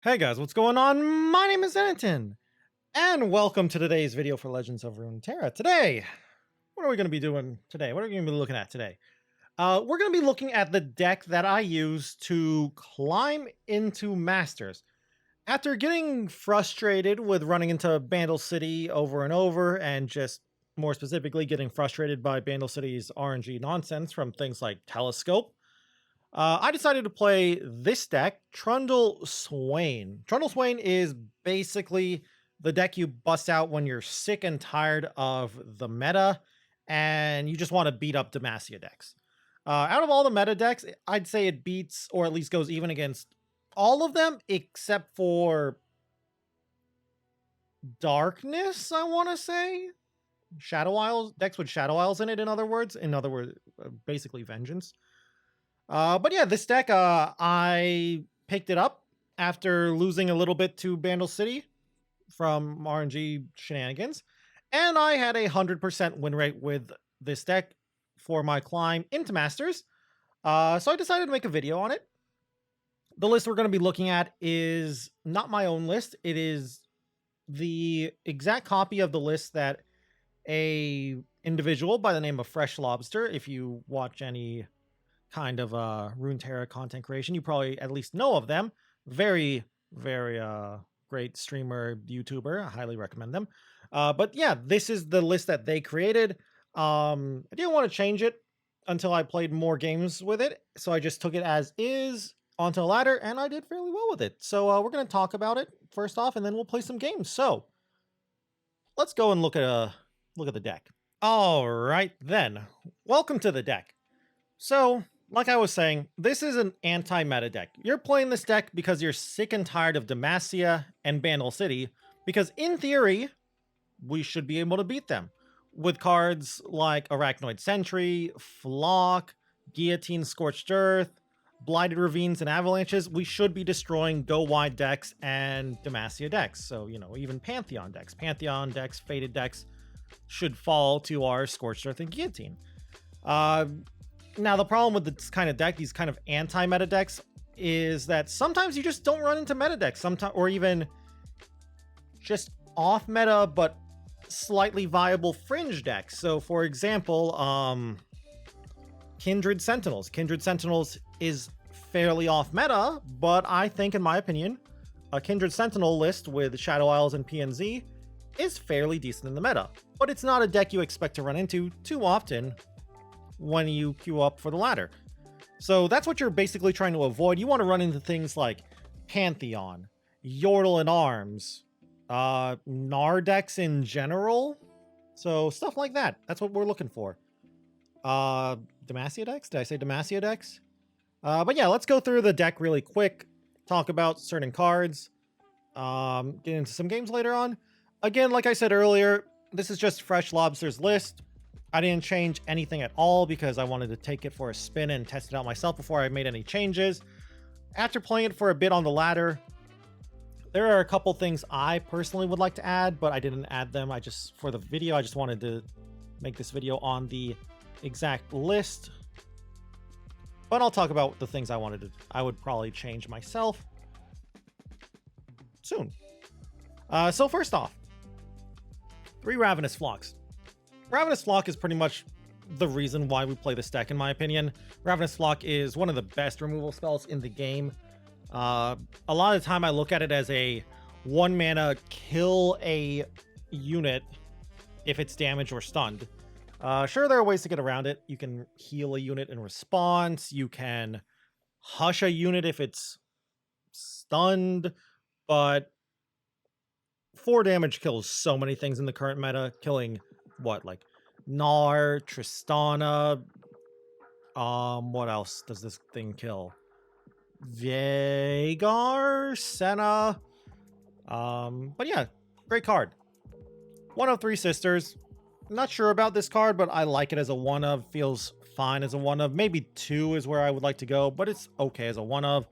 Hey guys, what's going on? My name is Zenaton, and welcome to today's video for Legends of Runeterra. Today, what are we going to be doing today? What are we going to be looking at today? We're going to be looking at the deck that I use to climb into Masters. After getting frustrated with running into Bandle City over and over, and just more specifically getting frustrated by Bandle City's RNG nonsense from things like Telescope, I decided to play this deck, Trundle Swain. Trundle Swain is basically the deck you bust out when you're sick and tired of the meta and you just want to beat up Demacia decks. Out of all the meta decks, I'd say it beats or at least goes even against all of them except for Darkness, I want to say. Shadow Isles, decks with Shadow Isles in it, in other words, basically Vengeance. But yeah, this deck, I picked it up after losing a little bit to Bandle City from RNG shenanigans, and I had a 100% win rate with this deck for my climb into Masters. So I decided to make a video on it. The list we're going to be looking at is not my own list. It is the exact copy of the list that a individual by the name of Fresh Lobster, if you watch any kind of Runeterra content creation, you probably at least know of them. Very great streamer, YouTuber. I highly recommend them. But yeah, this is the list that they created. I didn't want to change it until I played more games with it, so I just took it as is onto a ladder, and I did fairly well with it. So we're going to talk about it first off, and then we'll play some games. So let's go and look at the deck. All right then, welcome to the deck. So, like I was saying, this is an anti-meta deck. You're playing this deck because you're sick and tired of Demacia and Bandle City, because in theory, we should be able to beat them. With cards like Arachnoid Sentry, Flock, Guillotine Scorched Earth, Blighted Ravines, and Avalanches, we should be destroying go-wide decks and Demacia decks. So, you know, even Pantheon decks. Pantheon decks, Fated decks should fall to our Scorched Earth and Guillotine. Now, the problem with this kind of deck, these kind of anti-meta decks, is that sometimes you just don't run into meta decks, sometimes, or even just off-meta but slightly viable fringe decks. So, for example, Kindred Sentinels. Kindred Sentinels is fairly off-meta, but I think, in my opinion, a Kindred Sentinel list with Shadow Isles and PNZ is fairly decent in the meta. But it's not a deck you expect to run into too often when you queue up for the ladder. So that's what you're basically trying to avoid. You want to run into things like Pantheon, Yordle in Arms, Gnar decks in general. So stuff like that. That's what we're looking for. Demacia decks? Did I say Demacia decks? But yeah, let's go through the deck really quick. Talk about certain cards. Get into some games later on. Again, like I said earlier, this is just Fresh Lobster's list. I didn't change anything at all because I wanted to take it for a spin and test it out myself before I made any changes. After playing it for a bit on the ladder, there are a couple things I personally would like to add, but I didn't add them. For the video, I just wanted to make this video on the exact list. But I'll talk about the things I would probably change myself soon. So first off, 3 Ravenous Flocks. Ravenous Flock is pretty much the reason why we play this deck, in my opinion. Ravenous Flock is one of the best removal spells in the game. A lot of the time I look at it as a 1 mana kill a unit if it's damaged or stunned. Sure, there are ways to get around it. You can heal a unit in response. You can hush a unit if it's stunned. But 4 damage kills so many things in the current meta, killing like Gnar, Tristana. What else does this thing kill? Veigar, Senna. But yeah, great card. 1 of 3 Sisters. Not sure about this card, but I like it as a 1 of. Feels fine as a 1 of. Maybe 2 is where I would like to go, but it's okay as a 1 of.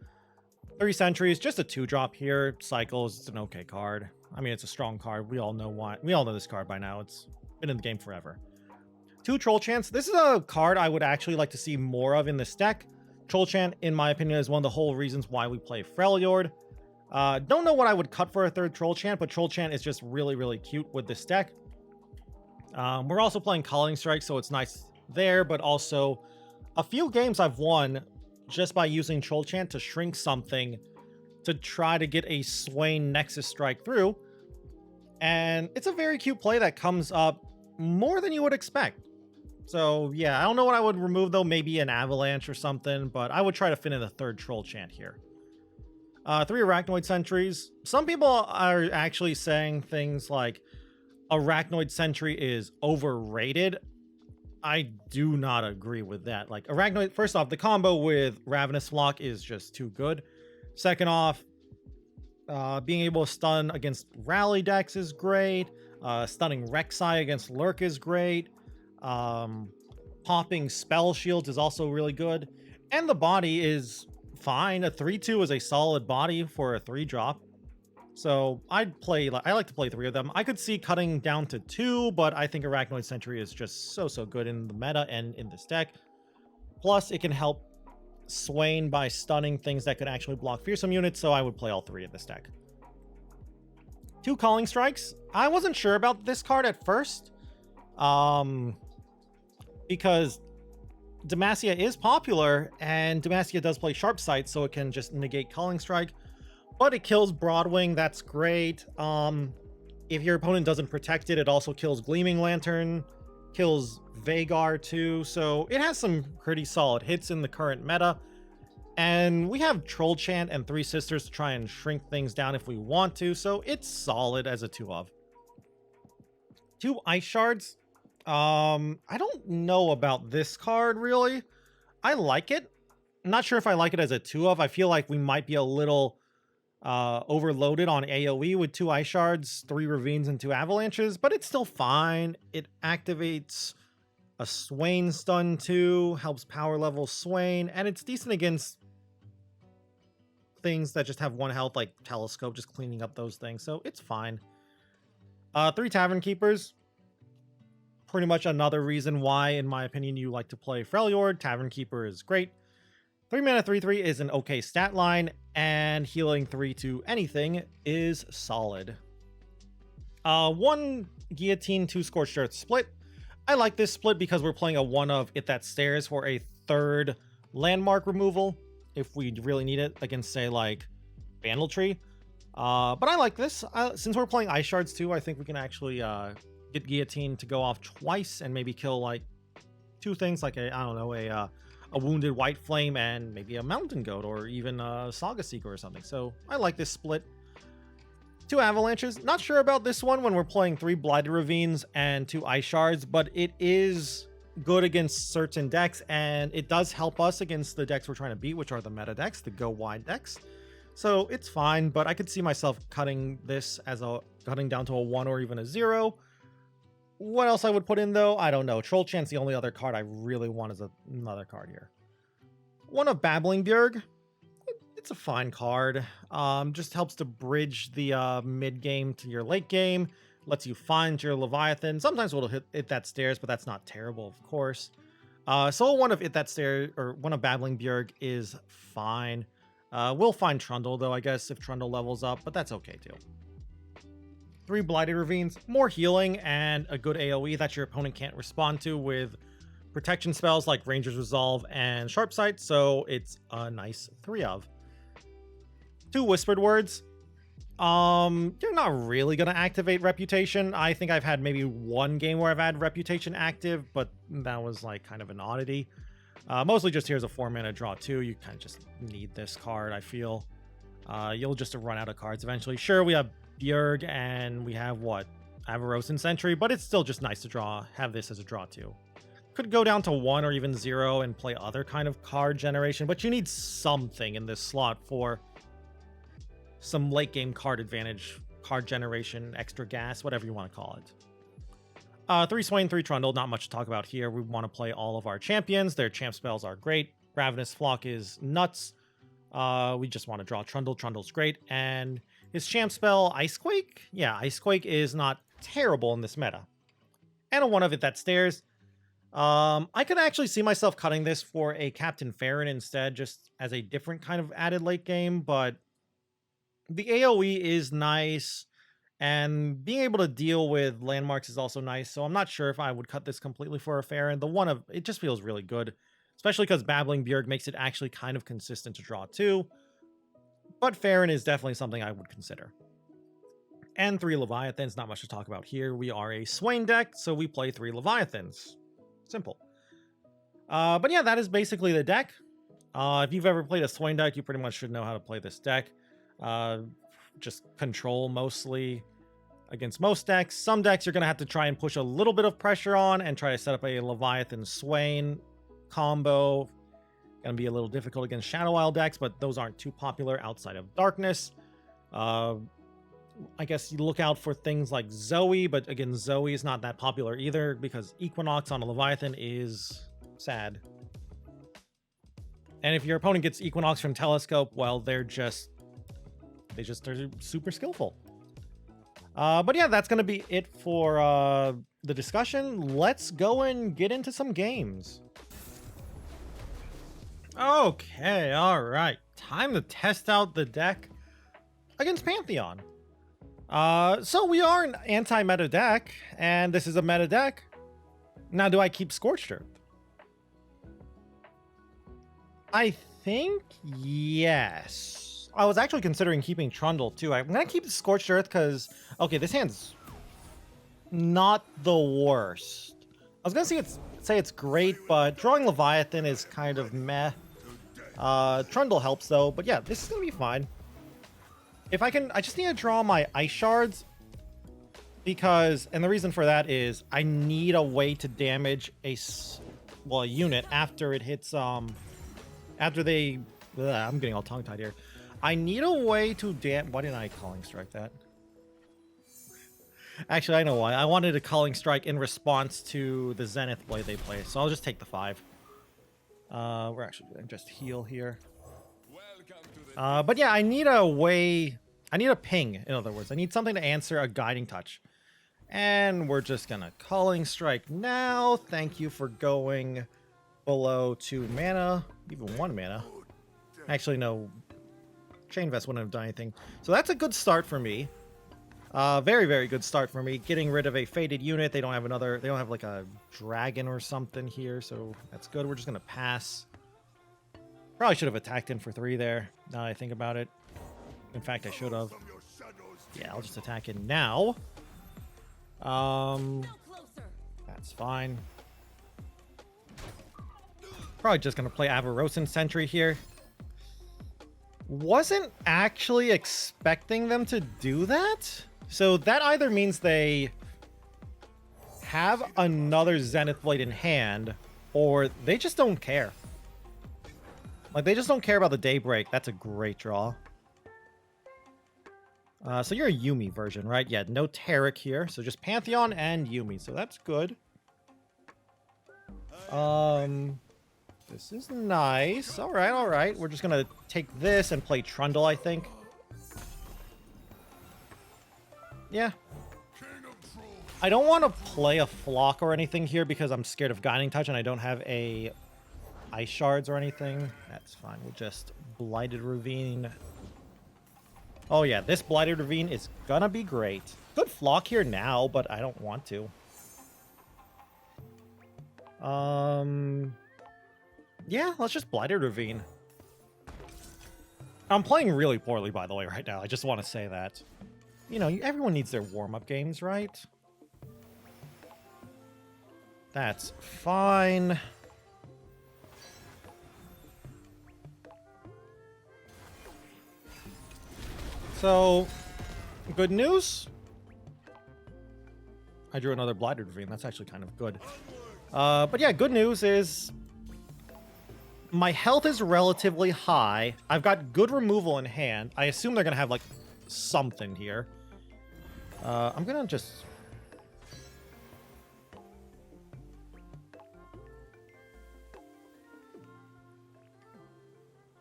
3 Sentries, just a 2-drop here. Cycles, it's an okay card. I mean, it's a strong card. We all know why. We all know this card by now. It's been in the game forever. 2 Troll Chants. This is a card I would actually like to see more of in this deck. Troll Chant, in my opinion, is one of the whole reasons why we play Freljord. Don't know what I would cut for a third Troll Chant, but Troll Chant is just really, really cute with this deck. We're also playing Calling Strike, so it's nice there, but also a few games I've won just by using Troll Chant to shrink something to try to get a Swain Nexus Strike through. And it's a very cute play that comes up more than you would expect. So yeah, I don't know what I would remove though, maybe an Avalanche or something, but I would try to fit in the third Troll Chant here. 3 Arachnoid Sentries. Some people are actually saying things like Arachnoid Sentry is overrated. I do not agree with that. Like, Arachnoid, first off, the combo with Ravenous Flock is just too good. Second off, being able to stun against rally decks is great. Stunning Rek'Sai against Lurk is great. Popping Spell Shields is also really good. And the body is fine. A 3/2 is a solid body for a 3-drop. So I like to play 3 of them. I could see cutting down to 2, but I think Arachnoid Sentry is just so good in the meta and in this deck. Plus, it can help Swain by stunning things that could actually block fearsome units, so I would play all 3 in this deck. 2 Calling Strikes. I wasn't sure about this card at first, because Demacia is popular, and Demacia does play Sharp Sight, so it can just negate Calling Strike. But it kills Broadwing, that's great. If your opponent doesn't protect it, it also kills Gleaming Lantern, kills Vhagar too, so it has some pretty solid hits in the current meta. And we have Troll Chant and 3 Sisters to try and shrink things down if we want to, so it's solid as a 2 of. 2 Ice Shards. I don't know about this card, really. I like it. I'm not sure if I like it as a 2 of. I feel like we might be a little overloaded on AoE with 2 Ice Shards, 3 Ravines, and 2 Avalanches, but it's still fine. It activates a Swain stun too, helps power level Swain, and it's decent against things that just have 1 health, like Telescope, just cleaning up those things, so it's fine. 3 Tavern Keepers. Pretty much another reason why, in my opinion, you like to play Freljord. Tavern Keeper is great. 3 mana 3/3 is an okay stat line, and healing 3 to anything is solid. 1 Guillotine, 2 Scorched Earth split. I like this split because we're playing a 1 of It That Stares for a 3rd landmark removal, if we really need it, against, say, like, Bandletree. But I like this. Since we're playing Ice Shards too, I think we can actually get Guillotine to go off twice and maybe kill, like, 2 things, like a Wounded White Flame and maybe a Mountain Goat or even a Saga Seeker or something. So I like this split. 2 Avalanches. Not sure about this one when we're playing 3 Blighted Ravines and 2 Ice Shards, but it is good against certain decks, and it does help us against the decks we're trying to beat, which are the meta decks, the go wide decks. So it's fine, but I could see myself cutting this as cutting down to a 1 or even a 0. What else I would put in, though? I don't know. Troll Chant's the only other card I really want as another card here. 1 of Babbling Bjerg. It's a fine card. Just helps to bridge the mid-game to your late game. Lets you find your Leviathan. Sometimes it'll hit that stairs, but that's not terrible, of course. So 1 of It That Stairs, or 1 of Babbling Bjerg is fine. We'll find Trundle, though, I guess, if Trundle levels up, but that's okay, too. 3 Blighted Ravines, more healing and a good AoE that your opponent can't respond to with protection spells like Ranger's Resolve and Sharp Sight, so it's a nice 3 of. 2 Whispered Words. You're not really going to activate Reputation. I think I've had maybe 1 game where I've had Reputation active, but that was like kind of an oddity. Mostly just here's a 4 mana draw 2. You kind of just need this card, I feel. You'll just run out of cards eventually. Sure, we have Bjerg, and we have, what, Avarosan Sentry, but it's still just nice to have this as a draw 2. Could go down to 1 or even 0 and play other kind of card generation, but you need something in this slot for some late game card advantage, card generation, extra gas, whatever you want to call it. 3 Swain, 3 Trundle, not much to talk about here. We want to play all of our champions. Their champ spells are great. Ravenous Flock is nuts. We just want to draw Trundle. Trundle's great. And his champ spell, Icequake? Yeah, Icequake is not terrible in this meta. And a 1 of It That Stares. I could actually see myself cutting this for a Captain Farron instead, just as a different kind of added late game, but the AoE is nice, and being able to deal with landmarks is also nice. So I'm not sure if I would cut this completely for a Farron. It just feels really good, especially because Babbling Bjerg makes it actually kind of consistent to draw too. But Farron is definitely something I would consider. And 3 Leviathans, not much to talk about here. We are a Swain deck, so we play 3 Leviathans. Simple. But yeah, that is basically the deck. If you've ever played a Swain deck, you pretty much should know how to play this deck. Just control mostly against most decks. Some decks you're going to have to try and push a little bit of pressure on and try to set up a Leviathan Swain combo. Going to be a little difficult against Shadow Isle decks, but those aren't too popular outside of Darkness. I guess you look out for things like Zoe, but again, Zoe is not that popular either because Equinox on a Leviathan is sad. And if your opponent gets Equinox from Telescope, well, they're super skillful. But yeah, that's going to be it for the discussion. Let's go and get into some games. Okay, all right. Time to test out the deck against Pantheon. So we are an anti-meta deck, and this is a meta deck. Now, do I keep Scorched Earth? I think yes. I was actually considering keeping Trundle too. I'm gonna keep Scorched Earth because, okay, this hand's not the worst. I was gonna say it's great, but drawing Leviathan is kind of meh. Trundle helps though, but yeah, this is gonna be fine. If I just need to draw my Ice Shards because, and the reason for that is I need a way to damage a unit after it hits, I'm getting all tongue-tied here. I need a way to why didn't I Calling Strike that? Actually, I know why. I wanted a Calling Strike in response to the Zenith Blade they play, so I'll just take the 5. We're actually going to just heal here. But yeah, I need a ping, in other words. I need something to answer a Guiding Touch. And we're just going to Calling Strike now. Thank you for going below 2 mana, even 1 mana. Actually, no. Chain Vest wouldn't have done anything. So that's a good start for me. Very, very good start for me. Getting rid of a faded unit. They don't have like a dragon or something here, so that's good. We're just going to pass. Probably should have attacked in for 3 there, now that I think about it. In fact, I should have. Yeah, I'll just attack in now. That's fine. Probably just going to play Avarosan Sentry here. Wasn't actually expecting them to do that. So that either means they have another Zenith Blade in hand, or they just don't care. Like, they just don't care about the Daybreak. That's a great draw. So you're a Yuumi version, right? Yeah, no Taric here. So just Pantheon and Yuumi. So that's good. This is nice. All right, all right. We're just going to take this and play Trundle, I think. Yeah. I don't want to play a Flock or anything here because I'm scared of Guiding Touch and I don't have a Ice Shards or anything. That's fine. We'll just Blighted Ravine. Oh yeah, this Blighted Ravine is gonna be great. Good Flock here now, but I don't want to. Yeah, let's just Blighted Ravine. I'm playing really poorly, by the way, right now. I just want to say that. You know, everyone needs their warm-up games, right? That's fine. So, good news. I drew another Blighted Ravine. That's actually kind of good. But yeah, good news is my health is relatively high. I've got good removal in hand. I assume they're going to have, like, something here. I'm going to just...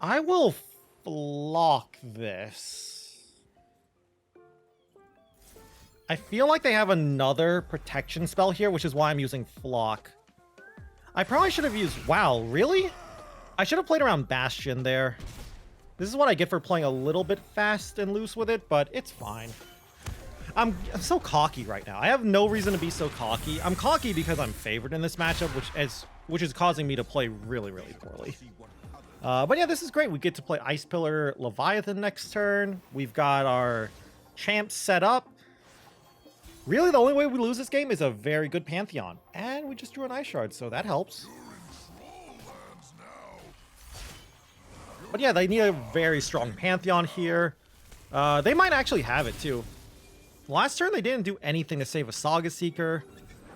I will Flock this. I feel like they have another protection spell here, which is why I'm using Flock. I probably should have used... Wow, really? I should have played around Bastion there. This is what I get for playing a little bit fast and loose with it, but it's fine. I'm so cocky right now. I have no reason to be so cocky. I'm cocky because I'm favored in this matchup, which is causing me to play really, really poorly. But yeah, this is great. We get to play Ice Pillar Leviathan next turn. We've got our champs set up. Really, the only way we lose this game is a very good Pantheon. And we just drew an Ice Shard, so that helps. But yeah, they need a very strong Pantheon here. They might actually have it, too. Last turn, they didn't do anything to save a Saga Seeker.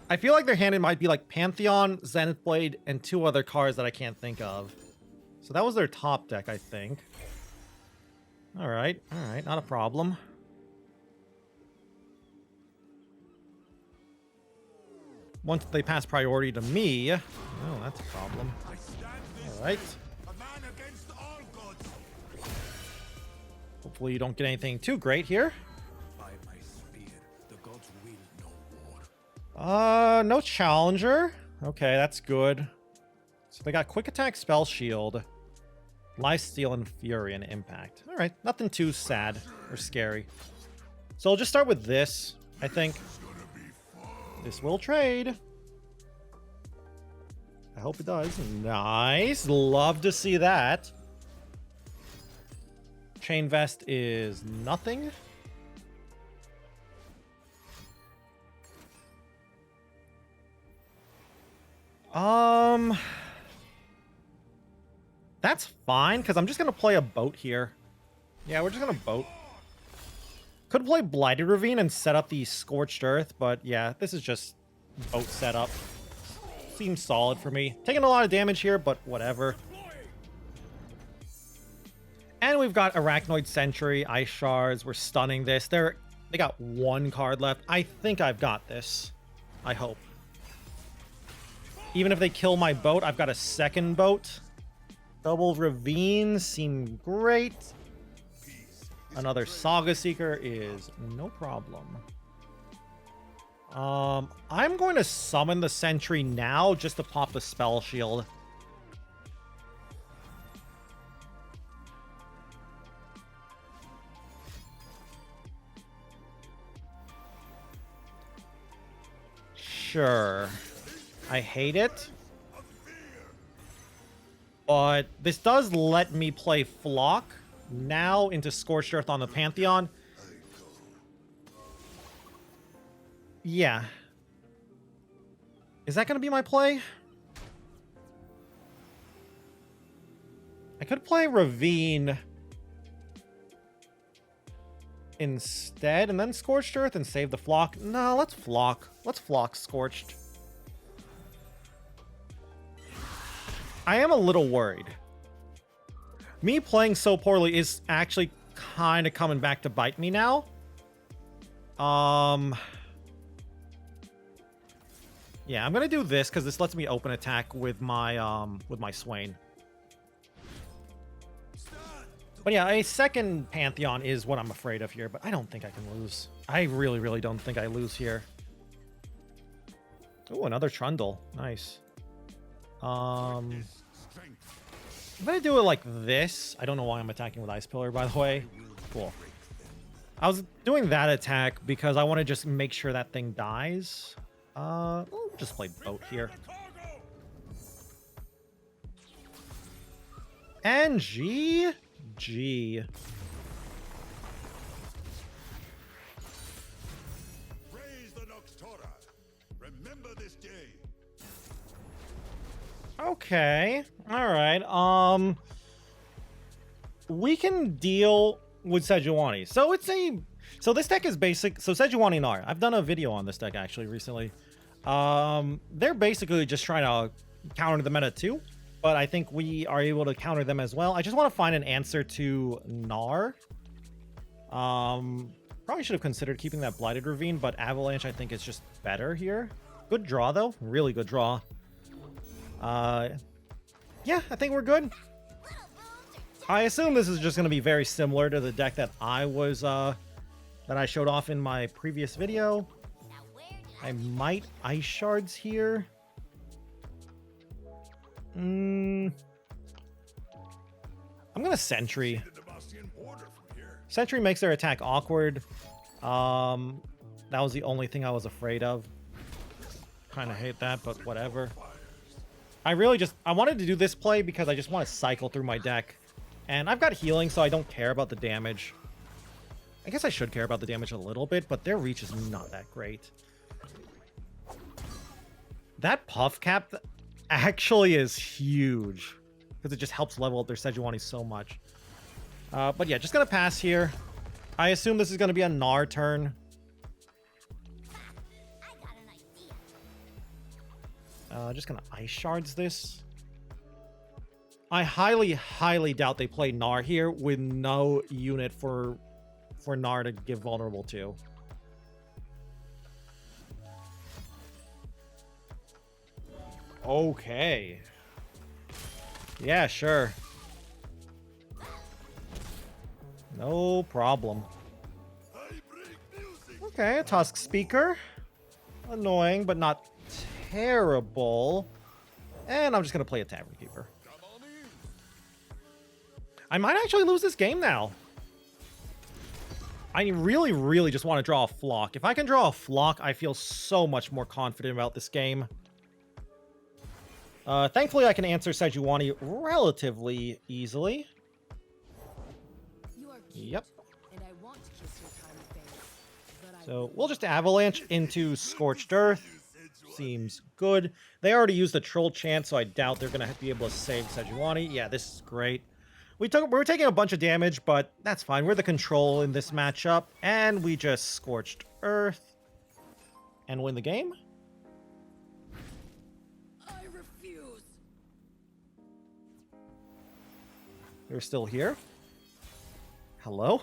I feel like their hand might be like Pantheon, Zenith Blade, and 2 other cards that I can't think of. So that was their top deck, I think. Alright, not a problem. Once they pass priority to me... Oh, that's a problem. Alright. Hopefully you don't get anything too great here. No challenger. Okay, that's good. So they got quick attack, spell shield, lifesteal, and fury and impact. All right, nothing too sad or scary. So I'll just start with this. I think this will trade. I hope it does. Nice. Love to see that. Chain vest is nothing. That's fine, because I'm just going to play a boat here. Yeah, we're just going to boat. Could play Blighted Ravine and set up the Scorched Earth, but yeah, this is just boat setup. Seems solid for me. Taking a lot of damage here, but whatever. And we've got Arachnoid Sentry, Ice Shards. We're stunning this. They got 1 card left. I think I've got this. I hope. Even if they kill my boat, I've got a second boat. Double Ravines seem great. Another Saga Seeker is no problem. I'm going to summon the Sentry now just to pop the Spell Shield. Sure. I hate it. But this does let me play Flock now into Scorched Earth on the Pantheon. Yeah. Is that going to be my play? I could play Ravine instead and then Scorched Earth and save the Flock. No, let's Flock. Let's Flock Scorched. I am a little worried. Me playing so poorly is actually kind of coming back to bite me now. Yeah, I'm gonna do this because this lets me open attack with my Swain. But yeah, a second Pantheon is what I'm afraid of here, but I don't think I can lose. I really, really don't think I lose here. Oh, another Trundle. Nice. I'm gonna do it like this. I don't know why I'm attacking with Ice Pillar, by the way. Cool. I was doing that attack because I want to just make sure that thing dies. We'll just play boat here. And G. Okay. All right. We can deal with Sejuani. So this deck is basic. So Sejuani Gnar. I've done a video on this deck actually recently. They're basically just trying to counter the meta too, but I think we are able to counter them as well. I just want to find an answer to Gnar. Probably should have considered keeping that Blighted Ravine, but Avalanche I think is just better here. Good draw though. Really good draw. Yeah, I think we're good. I assume this is just going to be very similar to the deck that I showed off in my previous video. I might Ice Shards here. I'm gonna Sentry. Sentry makes their attack awkward. That was the only thing I was afraid of. Kind of hate that, but whatever. I wanted to do this play because I just want to cycle through my deck. And I've got healing, so I don't care about the damage. I guess I should care about the damage a little bit, but their reach is not that great. That Puff Cap actually is huge, because it just helps level up their Sejuani so much. But yeah, just gonna pass here. I assume this is gonna be a Gnar turn. Just gonna Ice Shards this. I highly, highly doubt they play Gnar here with no unit for Gnar to give vulnerable to. Okay. Yeah, sure. No problem. Okay, a Tusk Speaker. Annoying, but not terrible. And I'm just going to play a Tavern Keeper. I might actually lose this game now. I really, really just want to draw a Flock. If I can draw a Flock, I feel so much more confident about this game. Thankfully, I can answer Sejuani relatively easily. Yep. So we'll just Avalanche into Scorched Earth. Seems good. They already used the Troll Chant, so I doubt they're going to be able to save Sejuani. Yeah, this is great. We're taking a bunch of damage, but that's fine. We're the control in this matchup, and we just Scorched Earth and win the game. I refuse. They're still here. Hello?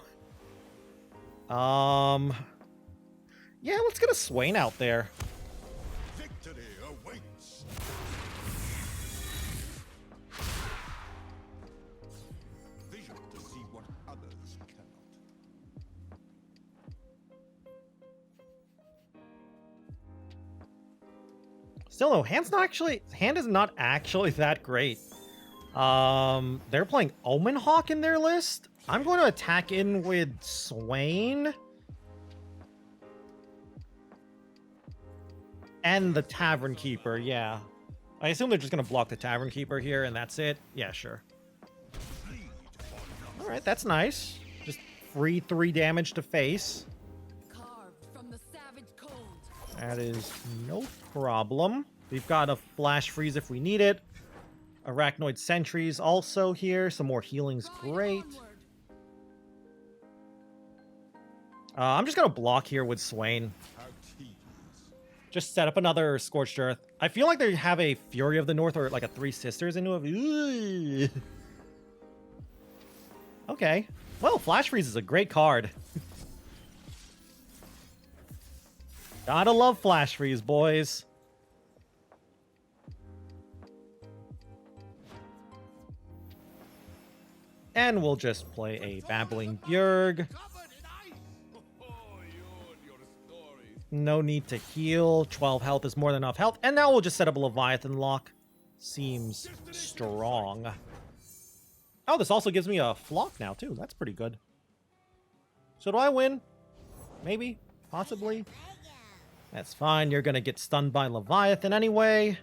Yeah, let's get a Swain out there. Victory awaits. Vision to see what others cannot. Still no, hand is not actually that great. They're playing Omen Hawk in their list. I'm going to attack in with Swain. And the Tavern Keeper, yeah. I assume they're just going to block the Tavern Keeper here, and that's it. Yeah, sure. Alright, that's nice. Just free 3 damage to face. Carved from the savage cold. That is no problem. We've got a Flash Freeze if we need it. Arachnoid Sentries also here. Some more healing's great. I'm just going to block here with Swain. Just set up another Scorched Earth. I feel like they have a Fury of the North or like a Three Sisters into it. Okay. Well, Flash Freeze is a great card. Gotta love Flash Freeze, boys. And we'll just play a Babbling Bjerg. No need to heal. 12 health is more than enough health. And now we'll just set up a Leviathan lock. Seems strong. Oh, this also gives me a Flock now, too. That's pretty good. So do I win? Maybe? Possibly? That's fine. You're going to get stunned by Leviathan anyway.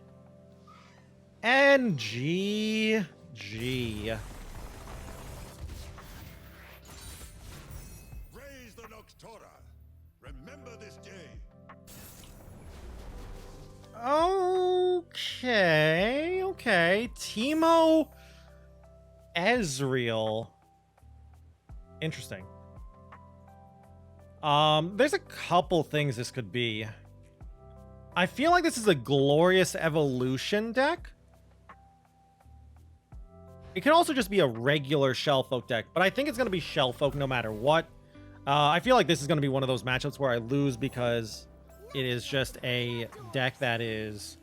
And GG. Raise the Noctora. Remember this day. Okay. Teemo, Ezreal. Interesting. There's a couple things this could be. I feel like this is a Glorious Evolution deck. It can also just be a regular Shellfolk deck, but I think it's going to be Shellfolk no matter what. I feel like this is going to be one of those matchups where I lose because it is just a deck that is...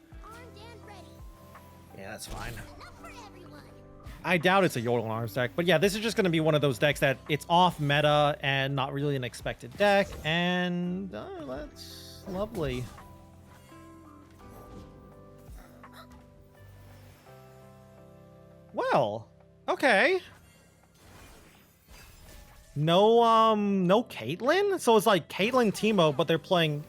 Yeah, that's fine. I doubt it's a Yordle Arms deck, but yeah, this is just going to be one of those decks that it's off meta and not really an expected deck, and that's lovely. Well, okay. No Caitlyn? So it's like Caitlyn Teemo, but they're playing...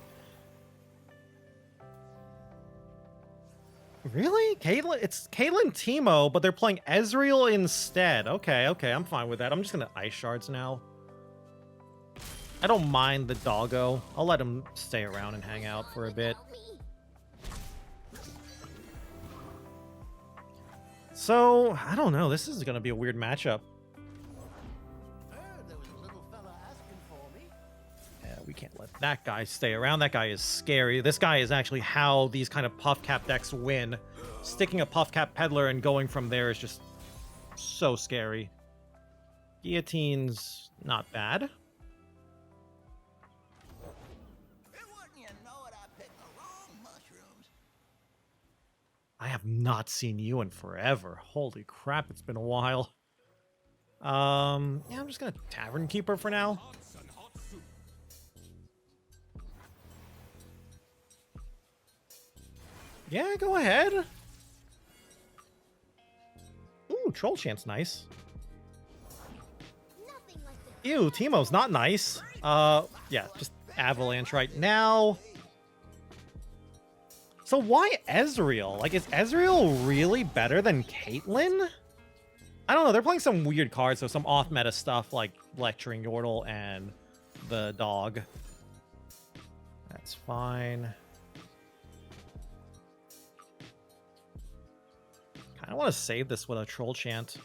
Really? Caitlyn? It's Caitlyn Teemo, but they're playing Ezreal instead. Okay, I'm fine with that. I'm just gonna Ice Shards now. I don't mind the doggo. I'll let him stay around and hang out for a bit. So, I don't know. This is gonna be a weird matchup. Yeah, we can't let that guy stay around. That guy is scary. This guy is actually how these kind of puff cap decks win. Sticking a puff cap peddler and going from there is just so scary. Guillotine's not bad. I have not seen you in forever. Holy crap, it's been a while. Yeah, I'm just gonna Tavern Keeper for now. Yeah, go ahead. Ooh, Troll Chant's nice. Ew, Teemo's not nice. Yeah, just Avalanche right now. So why Ezreal? Like, is Ezreal really better than Caitlyn? I don't know. They're playing some weird cards, so some off-meta stuff like Lecturing Yordle and the dog. That's fine. Kind of want to save this with a Troll Chant.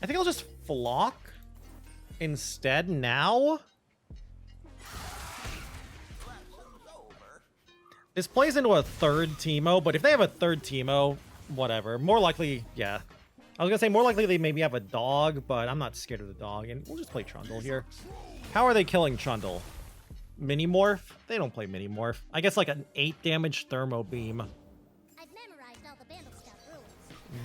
I think I'll just Flock instead now. This plays into a third Teemo, but if they have a third Teemo, whatever. More likely, yeah. I was gonna say more likely they maybe have a dog, but I'm not scared of the dog, and we'll just play Trundle here. How are they killing Trundle? Mini Morph? They don't play Mini Morph. I guess like an 8 damage Thermo Beam. I've memorized all the Bandlestap rules.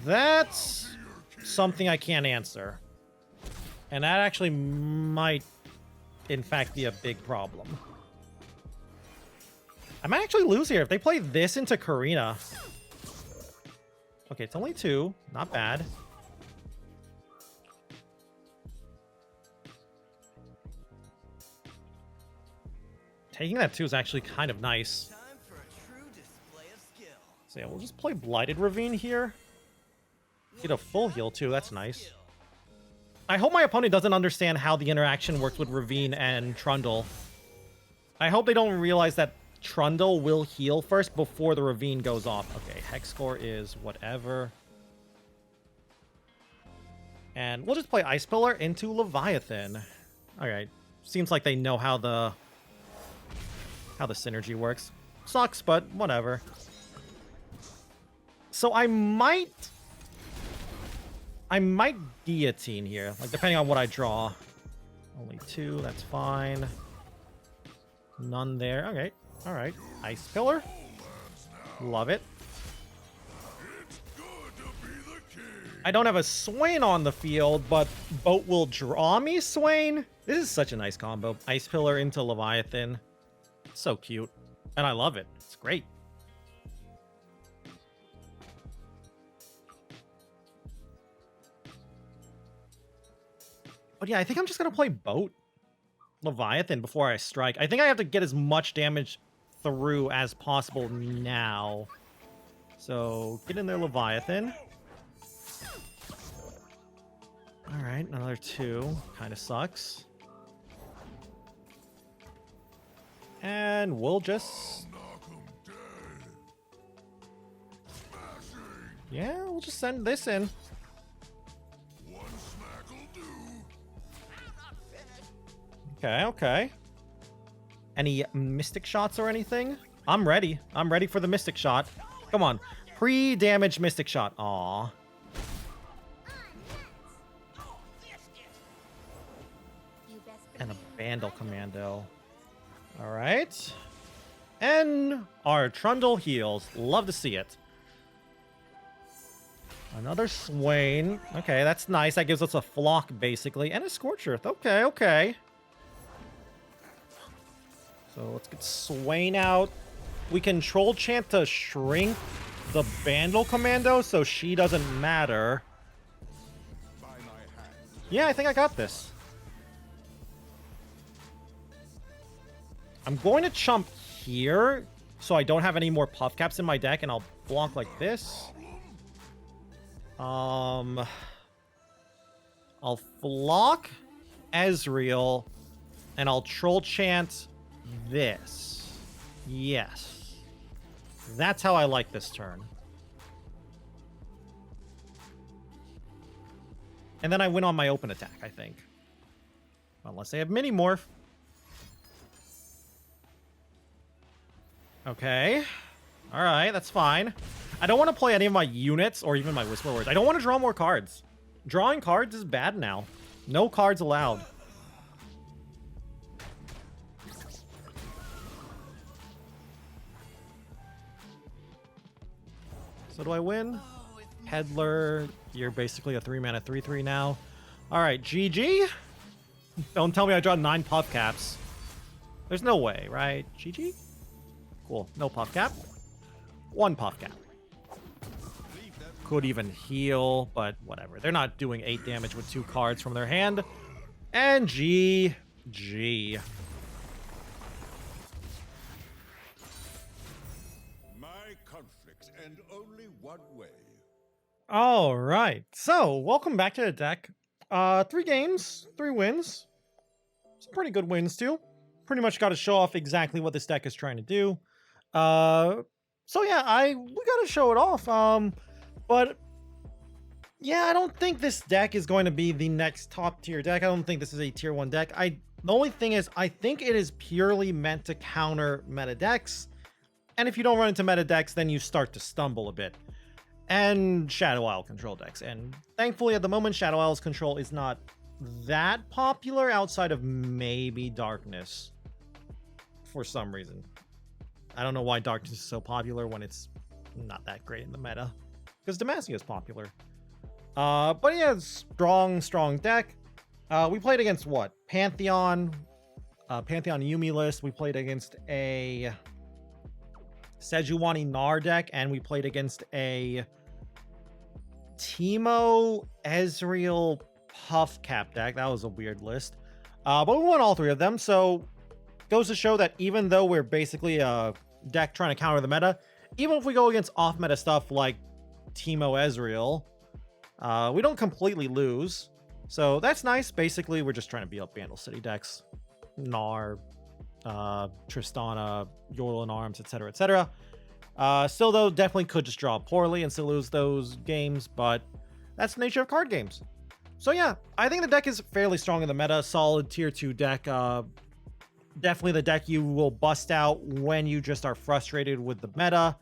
That's something I can't answer. And that actually might, in fact, be a big problem. I might actually lose here if they play this into Karina. Okay, it's only 2. Not bad. Taking that 2 is actually kind of nice. Time for a true display of skill. So yeah, we'll just play Blighted Ravine here. Get a full heal too, that's nice. I hope my opponent doesn't understand how the interaction works with Ravine and Trundle. I hope they don't realize that Trundle will heal first before the Ravine goes off. Okay, Hex score is whatever. And we'll just play Ice Pillar into Leviathan. Alright, seems like they know how the synergy works. Sucks, but whatever. So I might guillotine here, like depending on what I draw. Only 2, that's fine. None there. Okay, all right. Ice Pillar. Love it. I don't have a Swain on the field, but Boat will draw me Swain. This is such a nice combo. Ice Pillar into Leviathan. So cute. And I love it. It's great. But yeah, I think I'm just going to play Boat Leviathan before I strike. I think I have to get as much damage through as possible now. So get in there, Leviathan. All right, another 2. Kind of sucks. And we'll just... Yeah, we'll just send this in. Okay, okay. Any Mystic Shots or anything? I'm ready. I'm ready for the Mystic Shot. Come on. Pre-damage Mystic Shot. Aw. And a Vandal Commando. Alright. And our Trundle heals. Love to see it. Another Swain. Okay, that's nice. That gives us a Flock, basically. And a Scorch Earth. Okay, okay. So let's get Swain out. We can Troll Chant to shrink the Bandle Commando, so she doesn't matter. By my hand. Yeah, I think I got this. I'm going to chump here, so I don't have any more puff caps in my deck, and I'll block like this. I'll flock Ezreal, and I'll troll chant this. Yes. That's how I like this turn. And then I win on my open attack, I think. Unless they have mini morph. Okay. Alright, that's fine. I don't want to play any of my units or even my Whisper Words. I don't want to draw more cards. Drawing cards is bad now. No cards allowed. So do I win? Peddler, you're basically a 3-mana 3/3 now. Alright, GG? Don't tell me I draw 9 puff caps. There's no way, right? GG? Cool. No puff cap. 1 puff cap. Could even heal, but whatever. They're not doing 8 damage with 2 cards from their hand. And GG. My conflicts end only one way. All right. So, welcome back to the deck. 3 games, 3 wins. Some pretty good wins, too. Pretty much got to show off exactly what this deck is trying to do. So yeah, we got to show it off. But yeah, I don't think this deck is going to be the next top tier deck. I don't think this is a tier 1 deck. The only thing is, I think it is purely meant to counter meta decks. And if you don't run into meta decks, then you start to stumble a bit. And Shadow Isle control decks. And thankfully, at the moment, Shadow Isle's control is not that popular outside of maybe Darkness. For some reason. I don't know why Darkness is so popular when it's not that great in the meta. Because Demacia is popular. But yeah, strong deck. We played against what? Pantheon. Pantheon Yuumi list. We played against a Sejuani Gnar deck. And we played against a Teemo Ezreal Puff Cap deck. That was a weird list. But we won all 3 of them. So goes to show that even though we're basically a deck trying to counter the meta, even if we go against off-meta stuff like Teemo Ezreal, we don't completely lose. So that's nice. Basically, we're just trying to beat up Bandle City decks. Gnar, Tristana, Yordle in Arms, etc., etc. Still, though, definitely could just draw poorly and still lose those games, but that's the nature of card games. So yeah, I think the deck is fairly strong in the meta. Solid tier 2 deck. Definitely the deck you will bust out when you just are frustrated with the meta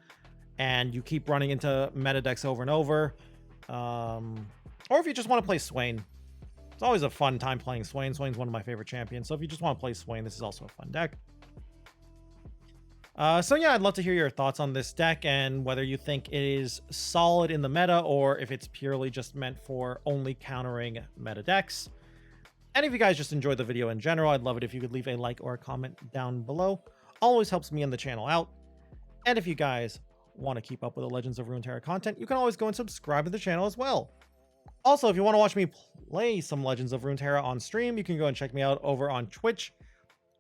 and you keep running into meta decks over and over. Or if you just want to play Swain. It's always a fun time playing Swain. Swain's one of my favorite champions. So if you just want to play Swain, this is also a fun deck. So yeah, I'd love to hear your thoughts on this deck and whether you think it is solid in the meta or if it's purely just meant for only countering meta decks. And if you guys just enjoyed the video in general, I'd love it if you could leave a like or a comment down below. Always helps me and the channel out. And if you guys want to keep up with the Legends of Runeterra content, you can always go and subscribe to the channel as well. Also, if you want to watch me play some Legends of Runeterra on stream, you can go and check me out over on Twitch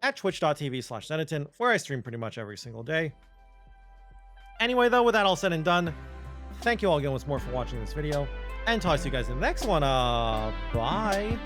at twitch.tv/Zenaton, where I stream pretty much every single day. Anyway, though, with that all said and done, thank you all again once more for watching this video. And talk to you guys in the next one. Bye.